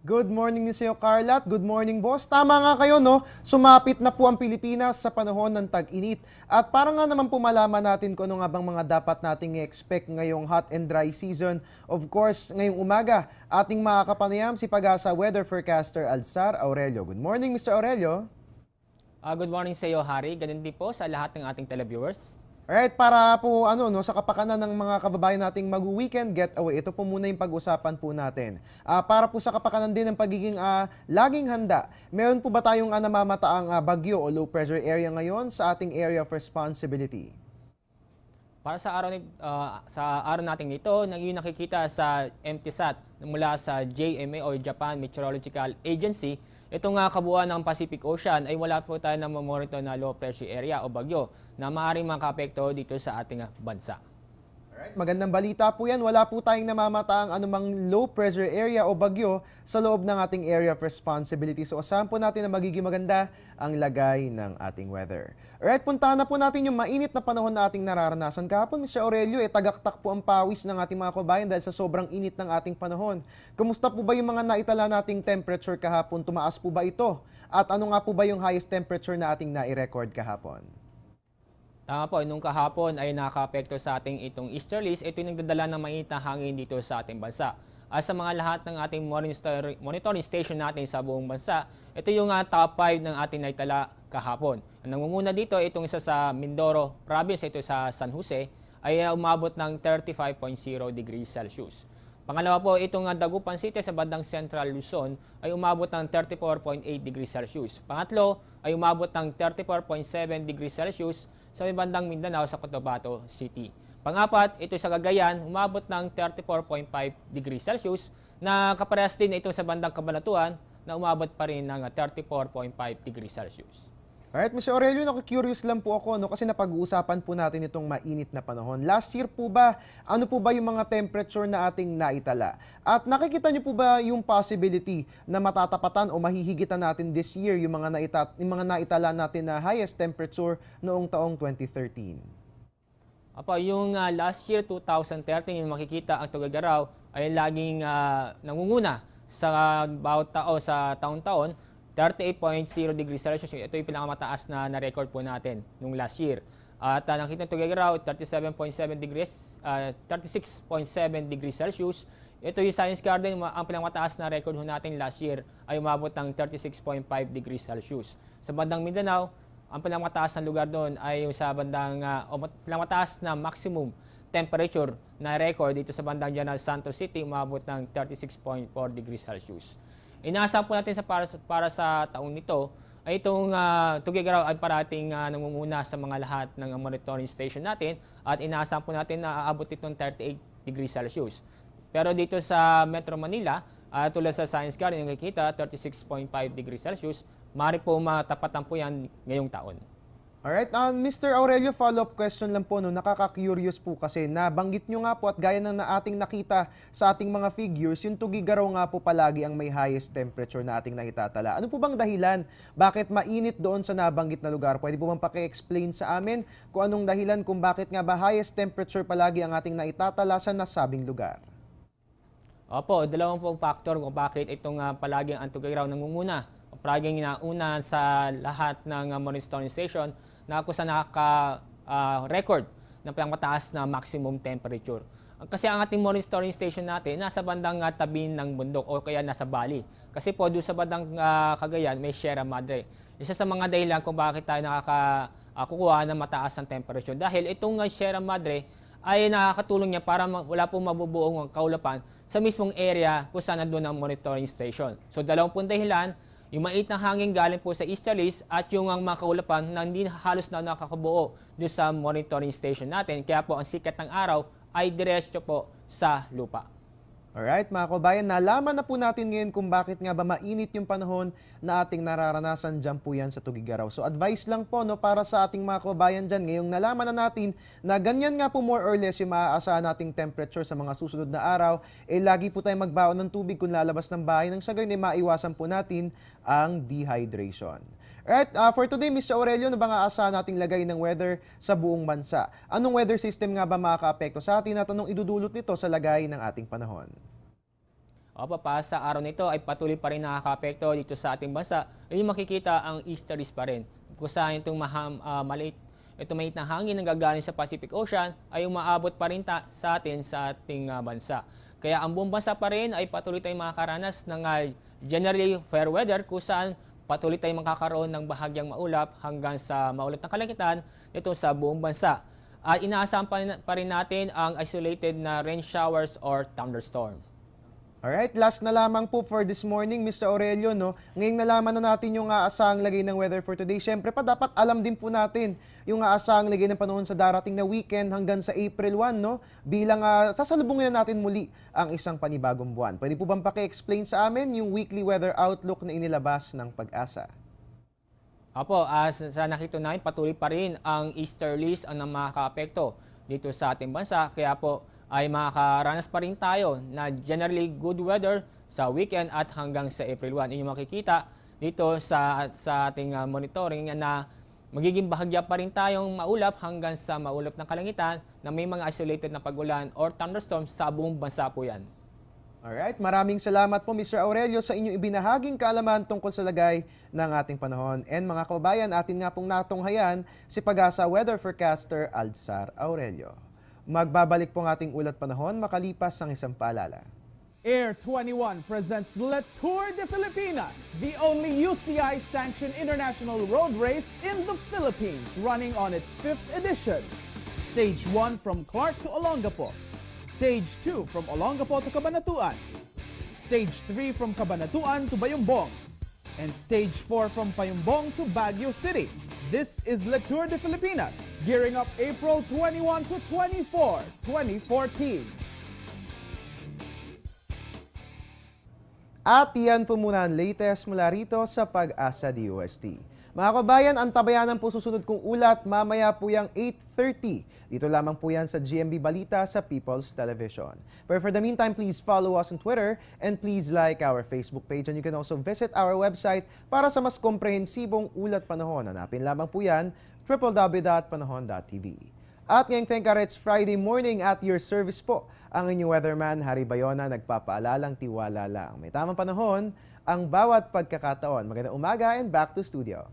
Good morning din sa iyo, Carla, at good morning, boss. Tama nga kayo, no? Sumapit na po ang Pilipinas sa panahon ng tag-init. At para nga naman po malaman natin kung ano nga bang mga dapat nating i-expect ngayong hot and dry season. Of course, ngayong umaga, ating makakapanayam si Pag-asa Weather Forecaster Alzar Aurelio. Good morning, Mr. Aurelio. Good morning sa iyo, Harry. Ganun din po sa lahat ng ating televiewers. Alright, para po sa kapakanan ng mga kababayan nating mag-weekend getaway, ito po muna yung pag-usapan po natin. Para po sa kapakanan din ng pagiging laging handa, meron po ba tayong namamataang bagyo o low pressure area ngayon sa ating area of responsibility? Para sa araw natin ito, yung nakikita sa MTSAT mula sa JMA o Japan Meteorological Agency, itong kabuuan ng Pacific Ocean ay wala po tayo na mamonitor na low pressure area o bagyo na maaaring makapekto dito sa ating bansa. Alright, magandang balita po yan. Wala po tayong namamataang anumang low pressure area o bagyo sa loob ng ating area of responsibility. So asahan po natin na magiging maganda ang lagay ng ating weather. Alright, puntahan na po natin yung mainit na panahon na ating nararanasan. Kahapon, Mr. Aurelio, tagaktak po ang pawis ng ating mga kabayan dahil sa sobrang init ng ating panahon. Kumusta po ba yung mga naitala nating temperature kahapon? Tumaas po ba ito? At ano nga po ba yung highest temperature na ating nai-record kahapon? Tama po, nung kahapon ay nakapekto sa ating itong easterlies, ito yung nagdadala ng mainit na hangin dito sa ating bansa. At sa mga lahat ng ating monitoring station natin sa buong bansa, ito yung top 5 ng ating naitala kahapon. Ang nangunguna dito, itong isa sa Mindoro province, ito sa San Jose, ay umabot ng 35.0 degrees Celsius. Pangalawa po, itong Dagupan City sa bandang Central Luzon ay umabot ng 34.8 degrees Celsius. Pangatlo ay umabot ng 34.7 degrees Celsius sa bandang Mindanao sa Cotabato City. Pangapat, ito sa Cagayan, umabot ng 34.5 degrees Celsius na kaparehas din ito sa bandang Cabanatuan na umabot pa rin ng 34.5 degrees Celsius. Alright, Mr. Aurelio, naku-curious lang po ako kasi napag-uusapan po natin itong mainit na panahon. Last year po ba, ano po ba yung mga temperature na ating naitala? At nakikita niyo po ba yung possibility na matatapatan o mahihigitan natin this year yung mga naitala natin na highest temperature noong taong 2013? Yung last year, 2013, yung makikita ang Tuguegarao ay laging nangunguna sa bawat sa taon-taon. 38.0 degrees Celsius, ito yung pinakamataas na na-record po natin nung last year. At nakita ng Tuguegarao, 36.7 degrees Celsius. Ito yung Science Garden, ang pinakamataas na record natin last year ay umabot ng 36.5 degrees Celsius. Sa bandang Mindanao, ang pinakamataas na lugar doon ay yung sa bandang pinakamataas na maximum temperature na record dito sa bandang General Santos City, umabot ng 36.4 degrees Celsius. Inaasahan po natin para sa taong nito ay itong Tuguegarao ay parating nangunguna sa mga lahat ng monitoring station natin at inaasahan po natin na aabot itong 38 degrees Celsius. Pero dito sa Metro Manila, tulad sa Science Garden, yung nakikita 36.5 degrees Celsius, maaari po matapatan po yan ngayong taon. Alright, Mr. Aurelio, follow-up question lang po. Nakaka-curious po kasi nabanggit nyo nga po at gaya ng ating nakita sa ating mga figures, yung Tuguegarao nga po palagi ang may highest temperature na ating naitatala. Ano po bang dahilan? Bakit mainit doon sa nabanggit na lugar? Pwede po bang paki-explain sa amin kung anong dahilan kung bakit nga ba highest temperature palagi ang ating naitatala sa nasabing lugar? Opo, dalawang pong factor kung bakit itong palagi ang Tuguegarao nangunguna. Palaging nauna sa lahat ng monitoring station na kung saan nakaka-record ng pinakamataas na maximum temperature. Kasi ang ating monitoring station natin nasa bandang tabi ng bundok o kaya nasa valley. Kasi po doon sa bandang Cagayan may Sierra Madre. Isa sa mga dahilan kung bakit tayo nakakakuha ng mataas ang temperature. Dahil itong Sierra Madre ay nakakatulong niya para wala pong mabubuong kaulapan sa mismong area kung saan nandun ang monitoring station. So dalawang pong dahilan, yung mait na hangin galing po sa easterlies at yung mga kaulapan na hindi halos na nakakabuo doon sa monitoring station natin. Kaya po ang sikat ng araw ay diretso po sa lupa. Alright, mga kabayan, nalaman na po natin ngayon kung bakit nga ba mainit yung panahon na ating nararanasan dyan po yan sa Tuguegarao. So advice lang po para sa ating mga kabayan dyan, ngayong nalaman na natin na ganyan nga po more or less yung maaasahan nating temperature sa mga susunod na araw, lagi po tayong magbaon ng tubig kung lalabas ng bahay, nang sa gayon maiwasan po natin ang dehydration. Alright, for today, Mr. Aurelio, ano ba nga asa nating lagay ng weather sa buong bansa? Anong weather system nga ba makaka-apekto sa atin at anong idudulot nito sa lagay ng ating panahon? Opo, pa sa araw nito ay patuloy pa rin nakakaapekto dito sa ating bansa. Ayun makikita ang easterlies pa rin. Kung saan itong maliit na hangin na gagaling sa Pacific Ocean ay umaabot pa rin sa ating bansa. Kaya ang buong bansa pa rin ay patuloy tayong makakaranas ng generally fair weather kung saan patuloy tayong makakaroon ng bahagyang maulap hanggang sa maulap na kalangitan nito sa buong bansa. At inaasahan pa rin natin ang isolated na rain showers or thunderstorm. Alright, last na lamang po for this morning, Mr. Aurelio, no? Ngayong nalaman na natin yung aasahang lagay ng weather for today. Siyempre pa, dapat alam din po natin yung aasahang lagay ng panahon sa darating na weekend hanggang sa April 1, no? Bilang sasalubungin na natin muli ang isang panibagong buwan. Pwede po bang paki-explain sa amin yung weekly weather outlook na inilabas ng Pag-asa? Opo, sa nakita namin, patuloy pa rin ang easterlies ang makakaapekto dito sa ating bansa. Kaya po ay makakaranas pa rin tayo na generally good weather sa weekend at hanggang sa April 1. Yung makikita dito sa ating monitoring na magiging bahagya pa rin tayong maulap hanggang sa maulap ng kalangitan na may mga isolated na pag-ulan or thunderstorms sa buong bansa po yan. Alright, maraming salamat po Mr. Aurelio sa inyong ibinahaging kaalaman tungkol sa lagay ng ating panahon. And mga kababayan, atin nga pong natunghayan si Pag-asa Weather Forecaster Aldsar Aurelio. Magbabalik po ang ating ulat panahon makalipas ang isang paalala. Air 21 presents Le Tour de Filipinas, the only UCI-sanctioned international road race in the Philippines, running on its 5th edition. Stage 1 from Clark to Olongapo. Stage 2 from Olongapo to Cabanatuan. Stage 3 from Cabanatuan to Bayumbong. And Stage 4 from Bayumbong to Baguio City. This is Le Tour de Filipinas, gearing up April 21 to 24, 2014. At yan po muna ang latest mula rito sa Pag-asa DOST. Mga kabayan, antabayanan po susunod kong ulat mamaya po yung 8:30. Dito lamang po yan sa GMB Balita sa People's Television. But for the meantime, please follow us on Twitter and please like our Facebook page and you can also visit our website para sa mas komprehensibong ulat panahon. Hanapin lamang po yan, www.panahon.tv. At ngayong Tengkarets Friday morning at your service po, ang inyong weatherman Harry Bayona nagpapaalalang tiwala lang. May tamang panahon ang bawat pagkakataon. Magandang umaga and back to studio.